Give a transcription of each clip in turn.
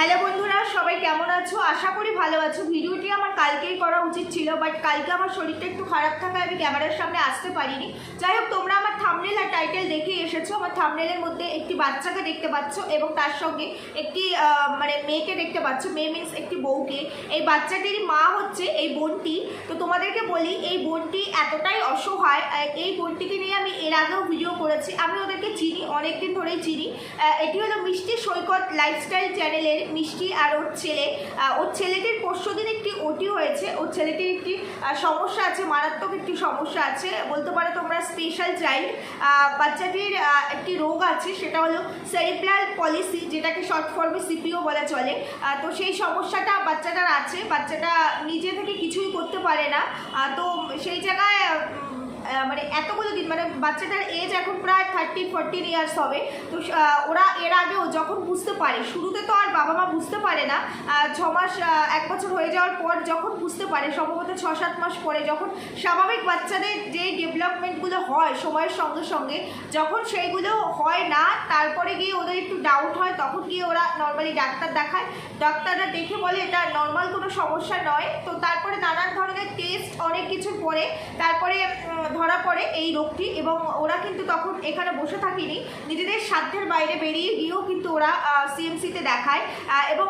Hello বন্ধুরা, সবাই কেমন আছো? আশা করি ভালো আছো। ভিডিওটি আমার কালকেই করা উচিত ছিল, বাট কালকে আমার শরীরটা একটু খারাপ থাকায় আমি ক্যামেরার সামনে আসতে পারিনি। যাই হোক, তোমরা আমার থাম্বনেল আর টাইটেল দেখেই এসেছো। আমার থাম্বনেলের মধ্যে একটি বাচ্চাকে দেখতে পাচ্ছ এবং তার সঙ্গে একটি মেয়েকে দেখতে পাচ্ছ। মেয়ে মিন্স একটি বউকে। এই বাচ্চাটির মা হচ্ছে এই বোনটি। তো তোমাদেরকে বলি, এই বোনটি এতটাই অসহায়। এই বোনটিকে নিয়ে আমি এর আগেও ভিডিও করেছি। আমি ওদেরকে চিনি, অনেকদিন ধরেই চিনি। এটি হলো মিষ্টি সৈকত লাইফস্টাইল চ্যানেলের মিষ্টি আর ওর ছেলে। ওর ছেলেটির পরশুদিন একটি ওটি হয়েছে। ওর ছেলেটির একটি সমস্যা আছে, মারাত্মক একটি সমস্যা আছে, বলতে পারো তোমরা স্পেশাল চাইল্ড। বাচ্চাটির একটি রোগ আছে, সেটা হলো সেরিব্রাল পলিসি, যেটাকে শর্ট ফর্মে সিপিও বলা চলে। তো সেই সমস্যাটা বাচ্চাটার আছে। বাচ্চাটা নিজে থেকে কিছুই করতে পারে না। তো সেই জায়গায় এতগুলো দিন, বাচ্চাটার এজ এখন প্রায় 13-14 ইয়ার্স হবে। তো ওরা এর আগেও যখন বুঝতে পারে, শুরুতে তো আর বাবা মা বুঝতে পারে না, 6 মাস 1 বছর হয়ে যাওয়ার পর যখন বুঝতে পারে, সম্ভবত 6-7 মাস পরে, যখন স্বাভাবিক বাচ্চাদের যে ডেভেলপমেন্টগুলো হয় সময়ের সঙ্গে সঙ্গে, যখন সেইগুলো হয় না, তারপরে গিয়ে ওদের একটু ডাউট হয়, তখন গিয়ে ওরা নর্মালি ডাক্তার দেখায়। ডাক্তাররা দেখে বলে এটা নর্মাল কোনো সমস্যা নয়। তো তারপরে নানান ধরনের টেস্ট, অনেক কিছুর পরে তারপরে ধরা পড়ে এই রোগটি। এবং ওরা কিন্তু তখন এখানে বসে থাকিনি, নিজেদের সাধ্যের বাইরে বেরিয়ে গিয়েও কিন্তু ওরা সিএমসিতে দেখায়। এবং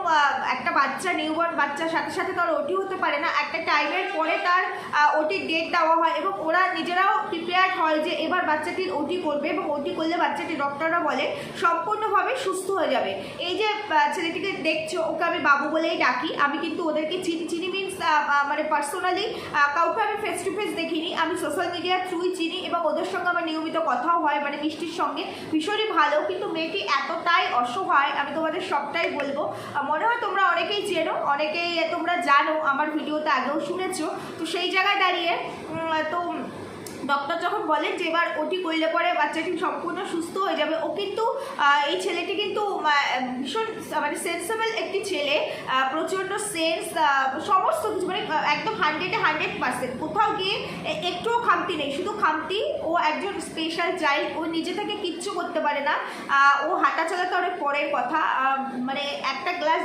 একটা বাচ্চা, নিউবর্ন বাচ্চার সাথে সাথে তার ওটি হতে পারে না, একটা টাইমের পরে তার ওটির ডেট দেওয়া হয় এবং ওরা নিজেরাও প্রিপেয়ার্ড হয় যে এবার বাচ্চাটির ওটি করবে এবং ওটি করলে বাচ্চাটি, ডক্টররা বলে, সম্পূর্ণভাবে সুস্থ হয়ে যাবে। এই যে ছেলেটিকে দেখছো, ওকে আমি বাবু বলেই ডাকি। আমি কিন্তু ওদেরকে চিনি মিনস পার্সোনালি কাউকে আমি ফেস টু ফেস দেখিনি, আমি সোশ্যাল মিডিয়ার থ্রুই চিনি এবং ওদের সঙ্গে আমার নিয়মিত কথাও হয়, মিষ্টির সঙ্গে ভীষণই ভালো। কিন্তু মেয়েটি এতটাই অসহায়, আমি তোমাদের সবটাই বলবো। মনে হয় তোমরা অনেকেই চেনো, অনেকেই তোমরা জানো, আমার ভিডিওতে আগেও শুনেছো। তো সেই জায়গায় দাঁড়িয়ে তো ডক্টর যখন বলেন যে এবার ওটি করলে পরে বাচ্চাটি সম্পূর্ণ সুস্থ হয়ে যাবে, ও কিন্তু এই ছেলেটি কিন্তু ভীষণ সেন্সেবল একটি ছেলে, প্রচণ্ড সেন্স, সমস্ত কিছু একদম 100% কোথাও গিয়ে একটুও খামতি নেই। শুধু খামতি, ও একজন স্পেশাল চাইল্ড, ও নিজে থেকে কিচ্ছু করতে পারে না। ও হাঁটা চলাতে অনেক পরের কথা, একটা গ্লাস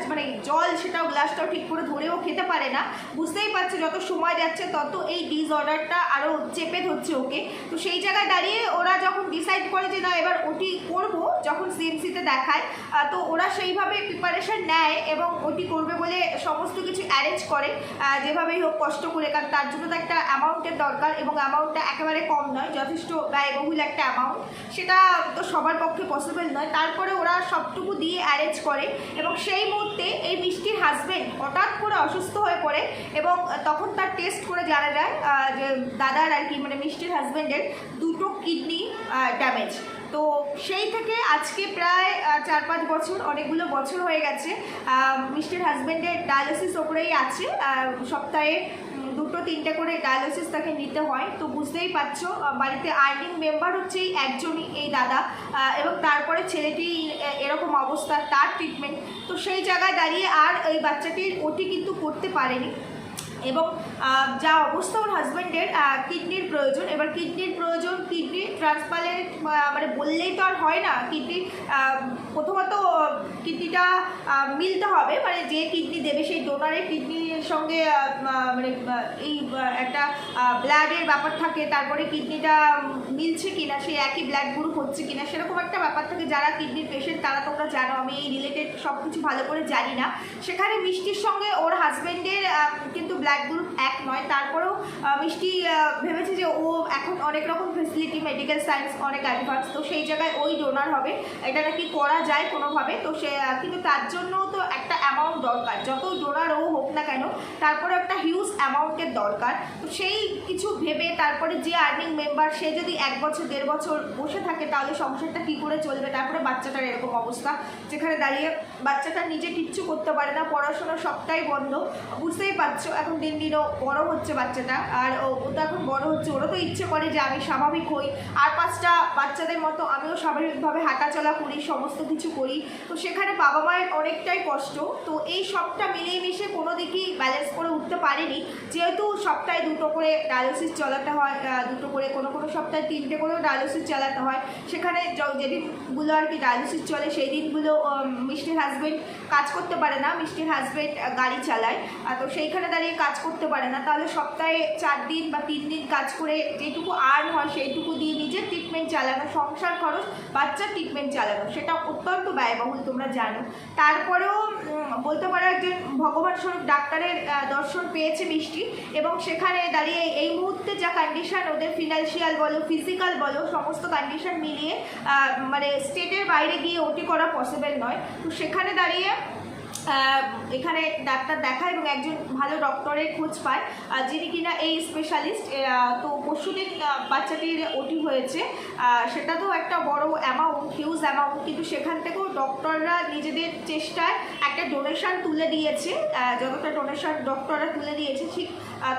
জল, সেটাও গ্লাসটাও ঠিক করে ধরেও খেতে পারে না। বুঝতেই পারছে যত সময় যাচ্ছে তত এই ডিসঅর্ডারটা আরও চেপে ধরছে ওকে। তো সেই জায়গায় দাঁড়িয়ে ওরা যখন ডিসাইড করে যে না এবার ওটি করবো, যখন সিএমসিতে দেখায়, তো ওরা সেইভাবে প্রিপারেশন নেয় এবং ওটি করবে বলে সমস্ত কিছু অ্যারেঞ্জ করে, যেভাবেই হোক কষ্ট করে, কারণ তার জন্য তো একটা অ্যামাউন্টের দরকার এবং অ্যামাউন্টটা একেবারে কম নয়, যথেষ্ট ব্যয়বহুল একটা অ্যামাউন্ট, সেটা তো সবার পক্ষে পসিবল নয়। তারপরে ওরা সবটুকু দিয়ে অ্যারেঞ্জ করে এবং সেই মুহূর্তে এই মিষ্টির হাজব্যান্ড হঠাৎ করে অসুস্থ হয়ে পড়ে এবং তখন তার টেস্ট করে জানা যায় যে দাদার আর কি মিষ্টির হাজব্যান্ডের 2টো কিডনি ড্যামেজ। তো সেই থেকে আজকে প্রায় 4-5 বছর, অনেকগুলো বছর হয়ে গেছে। মিষ্টির হাজব্যান্ডের ডায়ালিসিস ওপরেই আছে, সপ্তাহে 2-3টে করে ডায়ালিসিস তাকে নিতে হয়। তো বুঝতেই পারছো, বাড়িতে আর্নিং মেম্বার হচ্ছে একজনই, এই দাদা, এবং তারপরে ছেলেটি এরকম অবস্থা, তার ট্রিটমেন্ট। তো সেই জায়গায় দাঁড়িয়ে আর এই বাচ্চাটির ওটি কিন্তু করতে পারেনি এবং যা অবস্থা ওর হাজব্যান্ডের, কিডনির প্রয়োজন। এবার কিডনির প্রয়োজন, কিডনি ট্রান্সপ্লান্ট বললেই তো আর হয় না। কিডনি প্রথমত কিডনিটা মিলতে হবে, যে কিডনি দেবে সেই ডোনারের কিডনির সঙ্গে এই একটা ব্লাডের ব্যাপার থাকে। তারপরে কিডনিটা মিলছে কিনা, সেই একই ব্লাড গ্রুপ হচ্ছে কিনা, সেরকম একটা ব্যাপার থাকে। যারা কিডনির পেশেন্ট তারা তোমরা জানো, আমি এই রিলেটেড সব কিছু ভালো করে জানি না। সেখানে মিষ্টির সঙ্গে ওর হাজব্যান্ডের কিন্তু ব্লাড গ্রুপ এক নয়। তারপরেও মিষ্টি ভেবেছে যে ও এখন অনেক রকম ফেসিলিটি, মেডিকেল সায়েন্স অনেক অ্যাডভান্স, তো সেই জায়গায় ওই ডোনার হবে, এটা নাকি করা যায় কোনোভাবে। তো সে কিন্তু তার জন্য তো একটা অ্যামাউন্ট দরকার, যত ডোনার ও হোক না কেন, তারপরে একটা হিউজ অ্যামাউন্টের দরকার। তো সেই কিছু ভেবে তারপরে যে আর্নিং মেম্বার, সে যদি 1 বছর 1.5 বছর বসে থাকে, তাহলে সংসারটা কী করে চলবে? তারপরে বাচ্চাটার এরকম অবস্থা, যেখানে দাঁড়িয়ে বাচ্চাটা নিজে কিচ্ছু করতে পারে না, পড়াশোনা সবটাই বন্ধ। বুঝতেই পারছো, এখন দিন দিনও বড় হচ্ছে বাচ্চাটা, আর ও তো এখন বড় হচ্ছে, ওরও তো ইচ্ছে করে যে আমি স্বাভাবিক হই, আর 5টা বাচ্চাদের মতো আমিও স্বাভাবিকভাবে হাঁটাচলা করি, সমস্ত কিছু করি। তো সেখানে বাবা মায়ের অনেকটাই কষ্ট। তো এই সবটা মিলিয়ে মিশে কোনো দিকই ব্যালেন্স করে উঠতে পারেনি, যেহেতু সপ্তাহে 2টো করে ডায়ালিসিস চলাতে হয়, 2টো করে, কোনো সপ্তাহে 3টে করেও ডায়ালিসিস চালাতে হয়। সেখানে যেদিনগুলো আর কি ডায়ালিসিস চলে সেই দিনগুলো মিষ্টির হাজব্যান্ড কাজ করতে পারে না, মিষ্টির হাজব্যান্ড গাড়ি চালায়, তো সেইখানে দাঁড়িয়ে কাজ করতে পারে না। তাহলে সপ্তাহে 4 দিন বা 3 দিন কাজ করে যেটুকু আর্ন হয় সেইটুকু দিয়ে নিজের ট্রিটমেন্ট চালানো, সংসার খরচ, বাচ্চার ট্রিটমেন্ট চালানো, সেটা অত্যন্ত ব্যয়বহুল তোমরা জানো। তারপরেও বলতে পারো একজন ভগবান স্বরূপ ডাক্তারের দর্শন পেয়েছে মিষ্টি, এবং সেখানে দাঁড়িয়ে এই মুহূর্তে যা কন্ডিশন ওদের ফিনান্সিয়াল বলো, ফিজিক্যাল বলো, সমস্ত কন্ডিশন মিলিয়ে মানে স্টেটের বাইরে গিয়ে ওটি করা পসিবল নয়। তো সেখানে দাঁড়িয়ে এখানে ডাক্তার দেখায় এবং একজন ভালো ডক্টরের খোঁজ পায় যিনি কিনা এই স্পেশালিস্ট। তো পরশুদিন বাচ্চাটির ওটি হয়েছে, সেটা তো একটা বড় অ্যামাউন্ট, হিউজ অ্যামাউন্ট, কিন্তু সেখান থেকেও ডক্টররা নিজেদের চেষ্টায় একটা ডোনেশন তুলে দিয়েছে। যতটা ডোনেশন ডক্টররা তুলে দিয়েছে ঠিক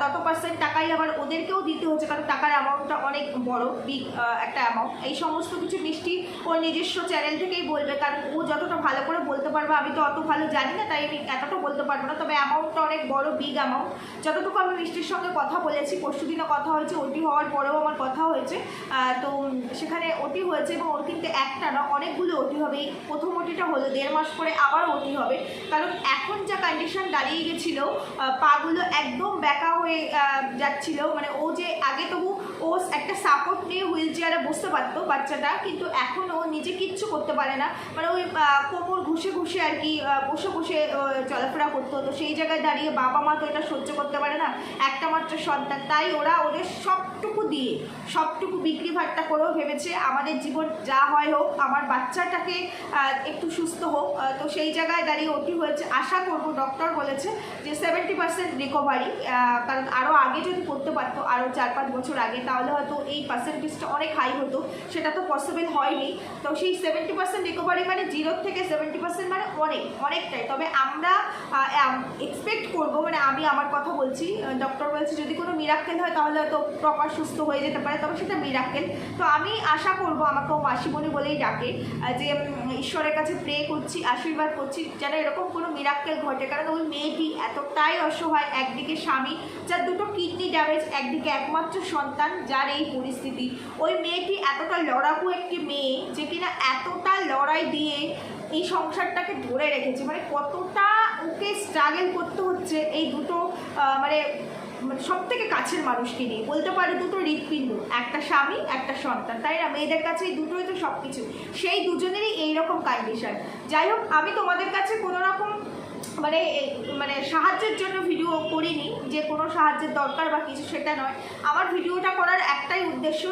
তত % টাকাই আবার ওদেরকেও দিতে হচ্ছে, কারণ টাকার অ্যামাউন্টটা অনেক বড়, বিগ একটা অ্যামাউন্ট। এই সমস্ত কিছু মিষ্টি ওর নিজস্ব চ্যানেল থেকেই বলবে, কারণ ও যতটা ভালো করে বলতে পারবে, আমি তো অত ভালো জানি না, তাই আমি এতটা বলতে পারবো না। তবে অ্যামাউন্টটা অনেক বড়, বিগ অ্যামাউন্ট। যতটুকু আমি মিষ্টির সঙ্গে কথা বলেছি, পরশুদিনও কথা হয়েছে, ওটি হওয়ার পরেও আমার কথা হয়েছে। তো সেখানে ওটি হয়েছে এবং ওর কিন্তু একটা না, অনেকগুলো ওটি হবে। এই প্রথম ওটিটা হলো 1.5 মাস পরে আবার ওটি হবে, কারণ এখন যা কন্ডিশন দাঁড়িয়ে গেছিল, পাগুলো একদম ব্যাকা হয়ে যাচ্ছিল। মানে ও যে আগে তবু ও একটা সাপোর্ট নিয়ে হুইল চেয়ারে বসতে পারতো বাচ্চাটা, কিন্তু এখন ও নিজে কিচ্ছু করতে পারে না। মানে ওই কোমর ঘুষে ঘুষে আর কি বসে বসে চলাফেরা করতে হতো। সেই জায়গায় দাঁড়িয়ে বাবা মা তো এটা সহ্য করতে পারে না, একটা মাত্র সন্তান, তাই ওরা ওদের সবটুকু দিয়ে, সবটুকু বিক্রি ভাট্টা করেও ভেবেছে আমাদের জীবন যা হয় হোক, আমার বাচ্চাটাকে একটু সুস্থ হোক। তো সেই জায়গায় দাঁড়িয়ে ওটি হয়েছে। আশা করব, ডক্টর বলেছে যে 70% রিকভারি, কারণ আরও আগে যদি করতে পারতো, আরও 4-5 বছর আগে, তাহলে হয়তো এই পার্সেন্টেজটা অনেক হাই হতো। সেটা তো পসিবল হয়নি। তো সেই 70% রিকভারি মানে 0 থেকে 70% মানে অনেকটাই। তবে আমরা এক্সপেক্ট করবো, মানে আমি আমার কথা বলছি, ডক্টর বলছে যদি কোনো মিরাক্কেল হয় তাহলে হয়তো প্রপার সুস্থ হয়ে যেতে পারে, তবে সেটা মিরাক্কেল। তো আমি আশা করব, আমাকেও মাসিমণি বলেই ডাকে, যে ঈশ্বরের কাছে প্রে করছি, আশীর্বাদ করছি যেন এরকম কোনো মিরাক্কেল ঘটে। কারণ ওই মেয়েটি এতটাই অসহায়, একদিকে স্বামী যার 2টো কিডনি ড্যামেজ, একদিকে একমাত্র সন্তান যার এই পরিস্থিতি। ওই মেয়েটি এতটা লড়াকু একটি মেয়ে যে কিনা এতটা লড়াই দিয়ে এই সংসারটাকে ধরে রেখেছে। মানে কতটা ওকে স্ট্রাগল করতে হচ্ছে এই দুটো মানে সব থেকে কাছের মানুষকে নিয়ে, বলতে পারে 2টো হৃৎপিণ্ড, একটা স্বামী একটা সন্তান, তাই না? মেয়েদের কাছে এই দুটোই তো সব কিছু। সেই দুজনেরই এইরকম কন্ডিশন। যাই হোক, আমি তোমাদের কাছে কোনো রকম মানে সাহায্যের জন্য ভিডিও করিনি, যে কোনো সাহায্যের দরকার বা কিছু, সেটা নয়। আমার ভিডিওটা করার একটাই উদ্দেশ্য,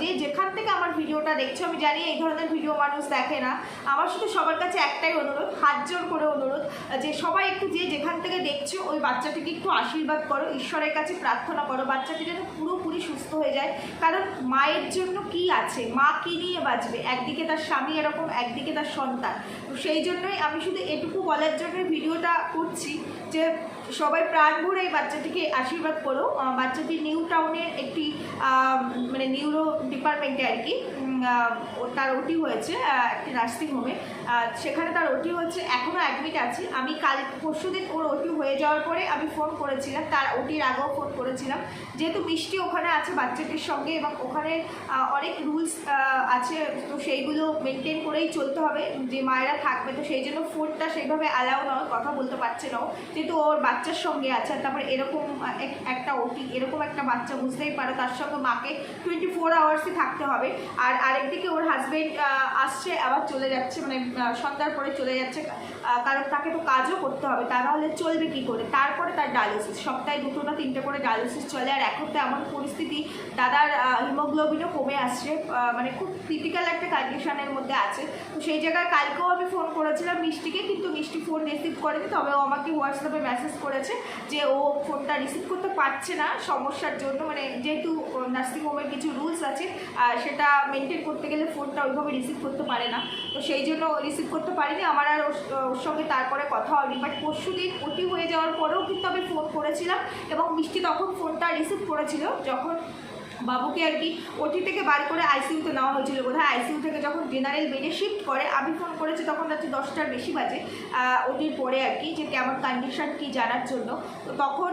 যে যেখান থেকে আমার ভিডিওটা দেখছো, আমি জানি এই ধরনের ভিডিও মানুষ দেখে না, আমার শুধু সবার কাছে একটাই অনুরোধ, হাত জোর করে অনুরোধ, যে সবাই একটু যে যেখান থেকে দেখছো ওই বাচ্চাটিকে একটু আশীর্বাদ করো, ঈশ্বরের কাছে প্রার্থনা করো বাচ্চাটি যেন পুরোপুরি সুস্থ হয়ে যায়। কারণ মায়ের জন্য কি আছে, মা কী নিয়ে বাঁচবে? একদিকে তার স্বামী এরকম, একদিকে তার সন্তান। তো সেই জন্যই আমি শুধু এটুকু বলার জন্য ভিডিওটা করছি, যে সবাই প্রাণ ভরে এই বাচ্চাটিকে আশীর্বাদ করো। বাচ্চাটি নিউ টাউনের একটি মানে নিউরো ডিপার্টমেন্টে আর কি তার ওটি হয়েছে, একটি নার্সিং হোমে, সেখানে তার ওটি হচ্ছে, এখনও অ্যাডমিট আছে। আমি কাল পরশুদিন ওর ওটি হয়ে যাওয়ার পরে আমি ফোন করেছিলাম, তার ওটির আগেও ফোন করেছিলাম, যেহেতু মিষ্টি ওখানে আছে বাচ্চাটির সঙ্গে, এবং ওখানে অনেক রুলস আছে, তো সেইগুলো মেনটেন করেই চলতে হবে, যে মায়েরা থাকবে। তো সেই জন্য ফোনটা সেইভাবে অ্যালাউ নয়, কথা বলতে পারছে না, যেহেতু ওর বাচ্চার সঙ্গে আছে। আর তারপরে এরকম একটা ওটি, এরকম একটা বাচ্চা, বুঝতেই পারো, তার সঙ্গে মাকে 24 আওয়ার্সই থাকতে হবে। আর আরেকদিকে ওর হাজব্যান্ড আসছে আবার চলে যাচ্ছে, মানে সন্ধ্যার পরে চলে যাচ্ছে, কারণ তাকে তো কাজও করতে হবে, তা নাহলে চলবে কী করে। তারপরে তার ডায়ালিসিস, সপ্তাহে 2টো না 3টে করে ডায়ালিসিস চলে। আর এখন তো এমন পরিস্থিতি, দাদার হিমোগ্লোবিনও কমে আসছে, মানে খুব ক্রিটিক্যাল একটা কন্ডিশনের মধ্যে আছে। তো সেই জায়গায় কালকেও আমি ফোন করেছিলাম মিষ্টিকে, কিন্তু মিষ্টি ফোন রিসিভ করেনি। তবে ও আমাকে হোয়াটসঅ্যাপে মেসেজ করেছে যে ও ফোনটা রিসিভ করতে পারছে না সমস্যার জন্য, মানে যেহেতু নার্সিংহোমের কিছু রুলস আছে, সেটা মেনটেন করতে গেলে ফোনটা ওইভাবে রিসিভ করতে পারে না। তো সেই জন্য রিসিভ করতে পারিনি, আমার আর ওর সঙ্গে তারপরে কথা হয়নি। বাট পরশুদিন ওটি হয়ে যাওয়ার পরেও কিন্তু আমি ফোন করেছিলাম, এবং মিষ্টি তখন ফোনটা রিসিভ করেছিল, যখন বাবুকে আর কি ওটি থেকে বার করে আইসিইউতে নেওয়া হয়েছিল বোধহয়। আইসিইউ থেকে যখন জেনারেল বেডে শিফট করে, আমি ফোন করেছি তখন রাত্রি 10টার বেশি বাজে ওটির পরে আর কি, যে কেমন কন্ডিশন কি জানার জন্য। তো তখন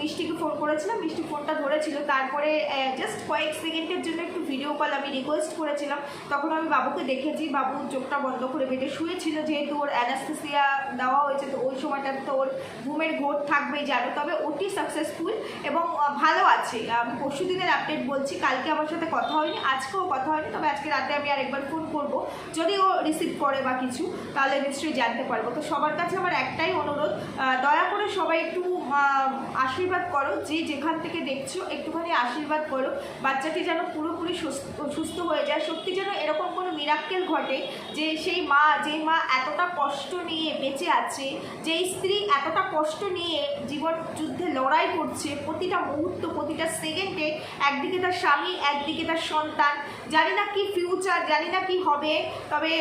মিষ্টিকে ফোন করেছিলাম, মিষ্টি ফোনটা ধরেছিল। তারপরে জাস্ট কয়েক সেকেন্ডের জন্য একটু ভিডিও কল আমি রিকোয়েস্ট করেছিলাম। তখন আমি বাবুকে দেখেছি, বাবু চোখটা বন্ধ করে বেডে শুয়েছিল, যেহেতু ওর অ্যানাস্থেসিয়া দেওয়া হয়েছে, তো ওই সময়টাতে তো ওর ঘুমের ঘোর থাকবেই জানো। তবে ওটি সাকসেসফুল এবং ভালো আছে। আমি পরশু দিনের আপডেট বলছি, কালকে আমার সাথে কথা হয়নি, আজকেও কথা হয়নি, তবে আজকে রাতে আমি আর একবার ফোন করব, যদি ও রিসিভ করে বা কিছু, তাহলে নিশ্চয়ই জানতে পারবো। তো সবার কাছে আমার একটাই অনুরোধ, দয়া করে সবাই একটু আশীর্বাদ করো, যে যেখান থেকে দেখছো একটুখানি আশীর্বাদ করো, বাচ্চাটি যেন পুরোপুরি সুস্থ হয়ে যায়। সত্যি যেন এরকম কোনো মিরাক্কেল ঘটে যে সেই মা, যে মা এতটা কষ্ট নিয়ে বেঁচে আছে, যেই স্ত্রী এতটা কষ্ট নিয়ে জীবন যুদ্ধে লড়াই করছে, প্রতিটা মুহূর্ত প্রতিটা সেকেন্ডে, একদিকে তার স্বামী, একদিকে তার সন্তান, জানি না কি ফিউচার, জানি না কি হবে। তবে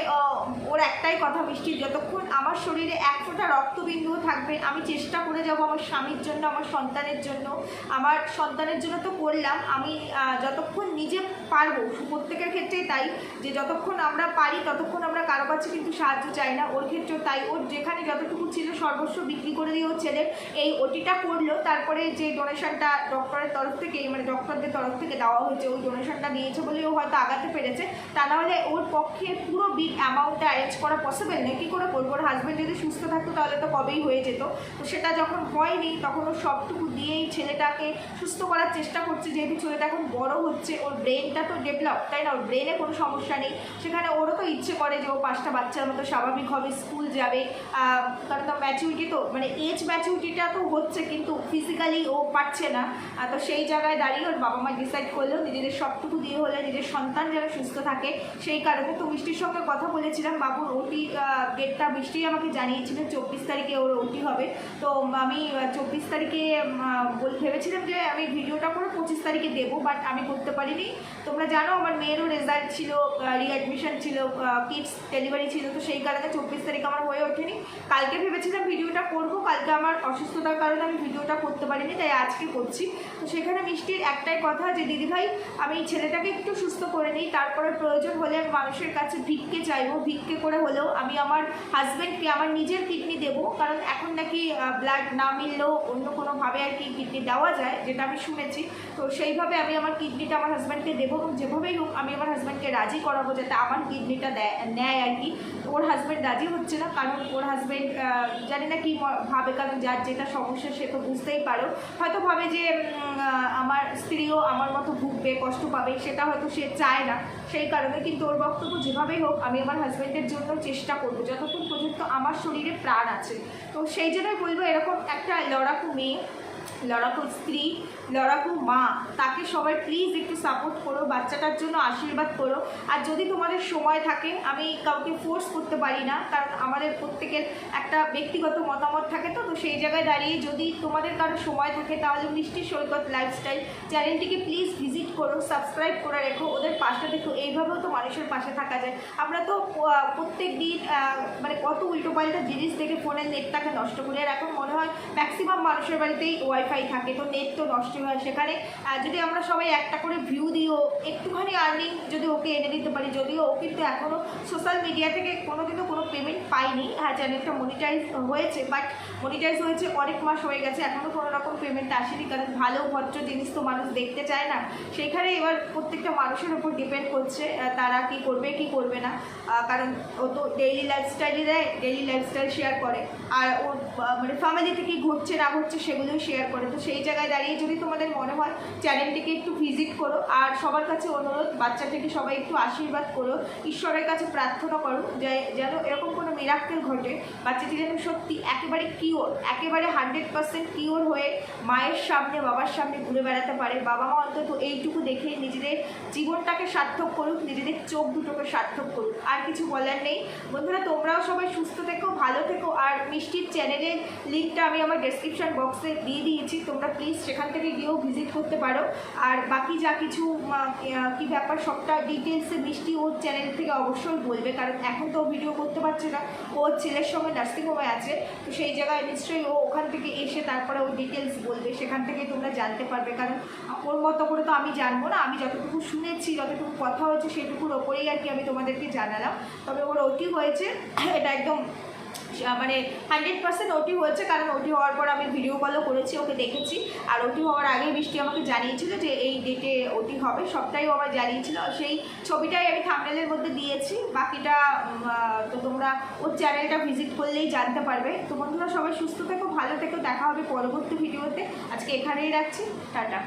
ওর একটাই কথা, মিষ্টি, যতক্ষণ আমার শরীরে এক ফোঁটা রক্তবিন্দুও থাকবে, আমি চেষ্টা করে যাব আমার স্বামীর জন্য, আমার সন্তানের জন্য। আমার সন্তানের জন্য তো করলাম, আমি যতক্ষণ নিজে পারবো, প্রত্যেকের ক্ষেত্রেই তাই, যে যতক্ষণ আমরা পারি ততক্ষণ আমরা কারো কাছে কিন্তু সাহায্য চাই না। ওর ক্ষেত্রেও তাই, ওর যেখানে যতটুকু ছিল সর্বস্ব বিক্রি করে দিয়ে ওর ছেলে এই ওটিটা করলো। তারপরে যে ডোনেশনটা ডক্টরের তরফ থেকে, মানে ডক্টরদের তরফ থেকে দেওয়া হয়েছে, ওই ডোনেশনটা দিয়েছে বলেই ও হয়তো আগাতে পেরেছে। তা নাহলে ওর পক্ষে পুরো বিগ অ্যামাউন্টটা অ্যারেঞ্জ করা পসিবল নেই। কী করে করবো? ওর হাজব্যান্ড যদি সুস্থ থাকতো তাহলে তো কবেই হয়ে যেত। তো সেটা যখন হয়নি, তখন ও সবটুকু দিয়েই ছেলেটাকে সুস্থ করার চেষ্টা করছে। যেহেতু ছেলেটা এখন বড় হচ্ছে, ওর ব্রেনটা তো ডেভেলপ, তাই না? ওর ব্রেনে কোনো সমস্যা নেই। সেখানে ওরও তো ইচ্ছে করে যে ও 5টা বাচ্চার মতো স্বাভাবিক হবে, স্কুল যাবে। কারণ তো ম্যাচুরিটি, তো মানে এজ ম্যাচুরিটিটা তো হচ্ছে, কিন্তু ফিজিক্যালি ও পারছে না। তো সেই জায়গায় দাঁড়িয়ে ওর বাবা মা ডিসাইড করলেও নিজেদের সবটুকু দিয়ে হলে নিজের সন্তান যেন সুস্থ থাকে, সেই কারণে। তো মিষ্টির সঙ্গে কথা বলেছিলাম, বাবুর ওটি ডেটটা মিষ্টি আমাকে জানিয়েছিল 24 তারিখে ওর ওটি হবে। তো আমি 24 তারিখে ভেবেছিলাম যে আমি ভিডিওটা করে 25 তারিখে দেবো, বাট আমি করতে পারিনি। তোমরা জানো আমার মেয়েরও রেজাল্ট ছিল, রিঅ্যাডমিশন ছিল, কিডস ডেলিভারি ছিল, তো সেই কারণে 24 তারিখ আমার হয়ে ওঠেনি। কালকে ভেবেছিলাম ভিডিওটা করবো, কালকে আমার অসুস্থতার কারণে আমি ভিডিওটা করতে পারিনি, তাই আজকে করছি। তো সেখানে মিষ্টির একটাই কথা যে দিদিভাই, আমি ছেলেটাকে একটু সুস্থ করে নিই, তারপরে প্রয়োজন হলে মানুষের কাছে ভিক্ষে চাইবো, ভিক্ষে করে হলেও আমি আমার হাজব্যান্ডকে আমার নিজের কিডনি দেবো। কারণ এখন নাকি ব্লাড না মিললেও অন্য কোনোভাবে আর কি কিডনি দেওয়া যায়, যেটা আমি শুনেছি। তো সেইভাবে আমি আমার কিডনিটা আমার হাজব্যান্ডকে দেবো, এবং যেভাবেই হোক আমি আমার হাজব্যান্ডকে রাজি করাবো যাতে আমার কিডনিটা নেয় আর কি। তো ওর হাজব্যান্ড রাজি হচ্ছে না, কারণ ওর হাজব্যান্ড জানি না কি ভাবে, কারণ যার যেটা সমস্যা সে তো বুঝতেই পারো, হয়তো ভাবে যে আমার স্ত্রীও আমার মতো ভুগবে, কষ্ট পাবে, সেটা হয়তো সে চায় না, সেই কারণে। কিন্তু ওর বক্তব্য যেভাবেই হোক আমি আমার হাজব্যান্ডের জন্য চেষ্টা করবো যতক্ষণ পর্যন্ত আমার শরীরে প্রাণ আছে। তো সেই জন্যই বলবো, এরকম একটা লড়াকু মেয়ে, লড়াকু স্ত্রী, লড়াকু মা, তাকে সবাই প্লিজ একটু সাপোর্ট করো, বাচ্চাটার জন্য আশীর্বাদ করো। আর যদি তোমাদের সময় থাকে, আমি কাউকে ফোর্স করতে পারি না, কারণ আমাদের প্রত্যেকের একটা ব্যক্তিগত মতামত থাকে। তো সেই জায়গায় দাঁড়িয়ে যদি তোমাদের কারো সময় থাকে, তাহলে মিষ্টি সৈকত লাইফস্টাইল চ্যানেলটিকে প্লিজ ভিজিট করো, সাবস্ক্রাইব করে রেখো, ওদের পাশে দেখো। এইভাবেও তো মানুষের পাশে থাকা যায়। আমরা তো প্রত্যেক দিন মানে কত উল্টোপাল্টা জিনিস দেখে ফোনের নেটটাকে নষ্ট করি। আর এখন মনে হয় ম্যাক্সিমাম মানুষের বাড়িতেই ওয়াইফাই থাকে, তো নেট তো নষ্ট হয়। সেখানে যদি আমরা সবাই একটা করে ভিউ দিও, একটুখানি আর্নিং যদি ওকে এনে দিতে পারি, যদিও ও কিন্তু এখনও সোশ্যাল মিডিয়া থেকে কোনোদিনও কোনো পেমেন্ট পাইনি। হ্যাঁ, চ্যানেলটা মনিটাইজ হয়েছে, বাট মনিটাইজ হয়েছে অনেক মাস হয়ে গেছে, এখনও কোনো রকম পেমেন্ট আসেনি। কারণ ভালো ভদ্র জিনিস তো মানুষ দেখতে চায় না। সেইখানে এবার প্রত্যেকটা মানুষের উপর ডিপেন্ড করছে তারা কি করবে কি করবে না। কারণ ও তো ডেইলি লাইফস্টাইলই দেয়, ডেইলি লাইফস্টাইল শেয়ার করে, আর ওর মানে ফ্যামিলিতে কি ঘটছে না ঘটছে সেগুলোই শেয়ার করে। তো সেই জায়গায় দাঁড়িয়ে যদি তোমাদের মনে হয়, চ্যানেলটিকে একটু ভিজিট করো। আর সবার কাছে অনুরোধ, বাচ্চাটিকে সবাই একটু আশীর্বাদ করো, ঈশ্বরের কাছে প্রার্থনা করো যে যেন এরকম কোনো মিরাক্কেল ঘটে, বাচ্চাটি যেন সত্যি একেবারে কিওর, একেবারে 100% কিওর হয়ে মায়ের সামনে, বাবার সামনে ঘুরে বেড়াতে পারে। বাবা মা অন্তত এইটুকু দেখে নিজেদের জীবনটাকে সার্থক করুক, নিজেদের চোখ দুটোকে সার্থক করুক। আর কিছু বলার নেই বন্ধুরা, তোমরাও সবাই সুস্থ থেকো, ভালো থেকো। আর মিষ্টির চ্যানেলের লিঙ্কটা আমি আমার ডেসক্রিপশন বক্সে দিয়ে দিয়েছি, তোমরা প্লিজ সেখান থেকে গিয়েও ভিজিট করতে পারো। আর বাকি যা কিছু কী ব্যাপার সবটা ডিটেলসে মিষ্টি ওর চ্যানেল থেকে অবশ্যই বলবে, কারণ এখন তো ভিডিও করতে পারছে না, ওর ছেলের সঙ্গে নার্সিংহোমে আছে, তো সেই জায়গায় নিশ্চয়ই ও ওখান থেকে এসে তারপরে ও ডিটেলস বলবে, সেখান থেকে তোমরা জানতে পারবে। কারণ ওর মতো করে তো আমি জানবো না, আমি যতটুকু শুনেছি, যতটুকু কথা হয়েছে সেটুকুর ওপরেই আর কি আমি তোমাদেরকে জানালাম। তবে ওর ওটি হয়েছে, এটা একদম মানে 100% ওটি হয়েছে, কারণ ওটি হওয়ার পর আমি ভিডিও কলও করেছি, ওকে দেখেছি। আর ওটি হওয়ার আগেই বৃষ্টি আমাকে জানিয়েছিল যে এই ডেটে ওটি হবে, সবটাই ও আমার জানিয়েছিল। সেই ছবিটাই আমি থাম্বনেলের মধ্যে দিয়েছি, বাকিটা তো তোমরা ওর চ্যানেলটা ভিজিট করলেই জানতে পারবে। তো বন্ধুরা সবাই সুস্থ থেকো, ভালো থেকো, দেখা হবে পরবর্তী ভিডিওতে। আজকে এখানেই রাখছি, টাটা।